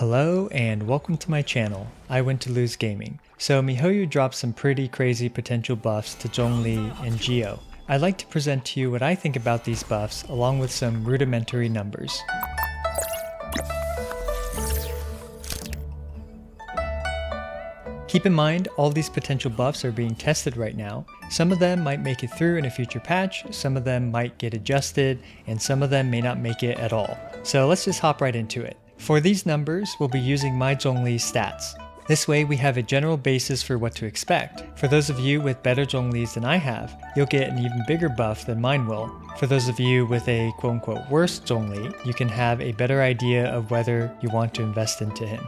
Hello and welcome to my channel, I Went to Lose Gaming. So miHoYo dropped some pretty crazy potential buffs to ZhongLi and Geo. I'd like to present to you what I think about these buffs along with some rudimentary numbers. Keep in mind, all these potential buffs are being tested right now. Some of them might make it through in a future patch, some of them might get adjusted, and some of them may not make it at all. So let's just hop right into it. For these numbers, we'll be using my ZhongLi stats. This way we have a general basis for what to expect. For those of you with better ZhongLis than I have, you'll get an even bigger buff than mine will. For those of you with a quote-unquote worse ZhongLi, you can have a better idea of whether you want to invest into him.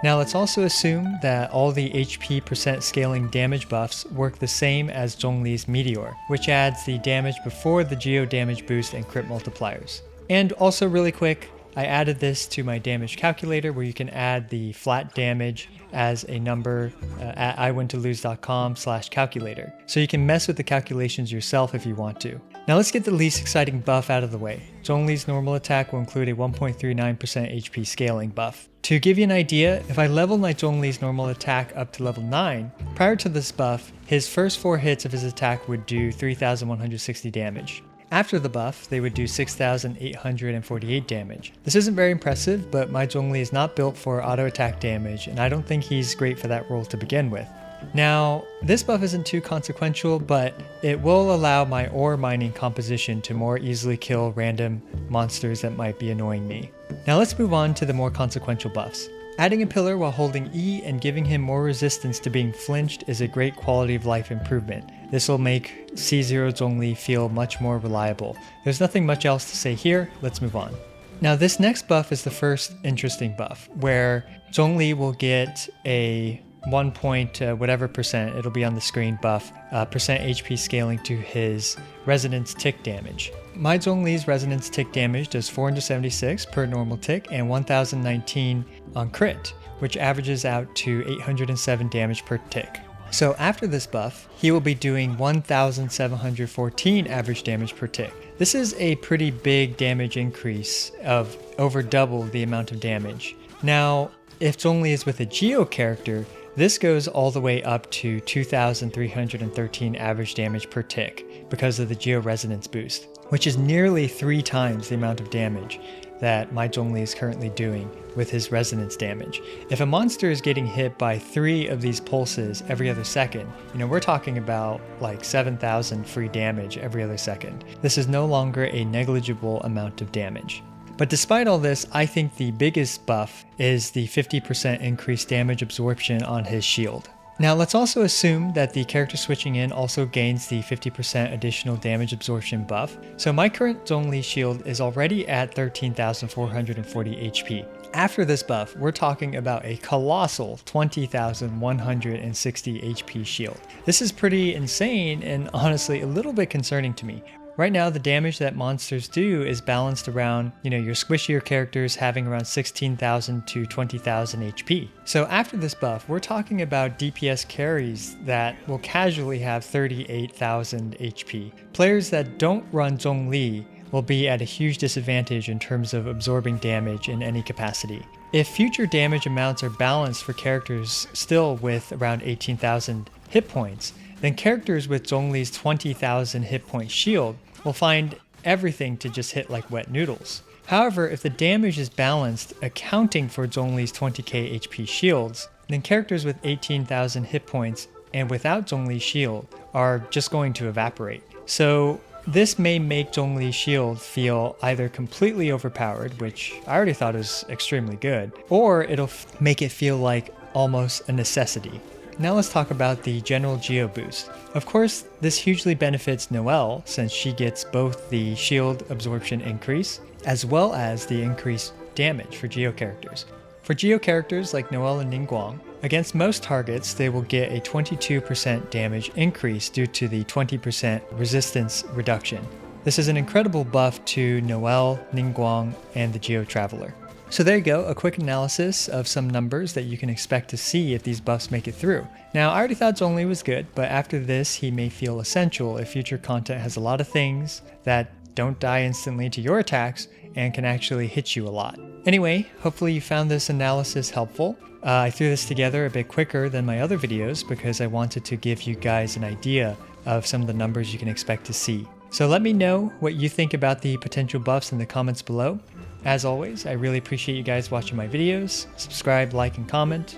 Now let's also assume that all the HP percent scaling damage buffs work the same as ZhongLi's Meteor, which adds the damage before the Geo damage boost and crit multipliers. And also really quick, I added this to my damage calculator where you can add the flat damage as a number at iwenttolose.com/calculator. So you can mess with the calculations yourself if you want to. Now let's get the least exciting buff out of the way. ZhongLi's normal attack will include a 1.39% HP scaling buff. To give you an idea, if I level my ZhongLi's normal attack up to level 9, prior to this buff, his first 4 hits of his attack would do 3,160 damage. After the buff, they would do 6,848 damage. This isn't very impressive, but my ZhongLi is not built for auto attack damage, and I don't think he's great for that role to begin with. Now, this buff isn't too consequential, but it will allow my ore mining composition to more easily kill random monsters that might be annoying me. Now let's move on to the more consequential buffs. Adding a pillar while holding E and giving him more resistance to being flinched is a great quality of life improvement. This will make C0 ZhongLi feel much more reliable. There's nothing much else to say here, let's move on. Now this next buff is the first interesting buff, where ZhongLi will get a 1 point whatever percent, it'll be on the screen buff, percent HP scaling to his resonance tick damage. My ZhongLi's resonance tick damage does 476 per normal tick and 1019 on crit, which averages out to 807 damage per tick. So after this buff, he will be doing 1714 average damage per tick. This is a pretty big damage increase of over double the amount of damage. Now, if ZhongLi is with a Geo character, this goes all the way up to 2,313 average damage per tick because of the Geo Resonance Boost, which is nearly 3 times the amount of damage that my ZhongLi is currently doing with his resonance damage. If a monster is getting hit by 3 of these pulses every other second, we're talking about like 7,000 free damage every other second. This is no longer a negligible amount of damage. But despite all this, I think the biggest buff is the 50% increased damage absorption on his shield. Now let's also assume that the character switching in also gains the 50% additional damage absorption buff. So my current ZhongLi shield is already at 13,440 HP. After this buff, we're talking about a colossal 20,160 HP shield. This is pretty insane and honestly a little bit concerning to me. Right now, the damage that monsters do is balanced around, your squishier characters having around 16,000 to 20,000 HP. So after this buff, we're talking about DPS carries that will casually have 38,000 HP. Players that don't run ZhongLi will be at a huge disadvantage in terms of absorbing damage in any capacity. If future damage amounts are balanced for characters still with around 18,000 hit points, then characters with ZhongLi's 20,000 hit point shield will find everything to just hit like wet noodles. However, if the damage is balanced, accounting for ZhongLi's 20k HP shields, then characters with 18,000 hit points and without ZhongLi's shield are just going to evaporate. So this may make ZhongLi's shield feel either completely overpowered, which I already thought was extremely good, or it'll make it feel like almost a necessity. Now let's talk about the general Geo boost. Of course, this hugely benefits Noelle since she gets both the shield absorption increase as well as the increased damage for Geo characters. For Geo characters like Noelle and Ningguang, against most targets they will get a 22% damage increase due to the 20% resistance reduction. This is an incredible buff to Noelle, Ningguang, and the Geo Traveler. So there you go, a quick analysis of some numbers that you can expect to see if these buffs make it through. Now, I already thought ZhongLi was good, but after this, he may feel essential if future content has a lot of things that don't die instantly to your attacks and can actually hit you a lot. Anyway, hopefully you found this analysis helpful. I threw this together a bit quicker than my other videos because I wanted to give you guys an idea of some of the numbers you can expect to see. So let me know what you think about the potential buffs in the comments below. As always, I really appreciate you guys watching my videos. Subscribe, like, and comment.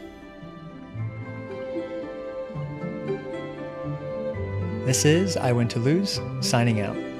This is I Win to Lose, signing out.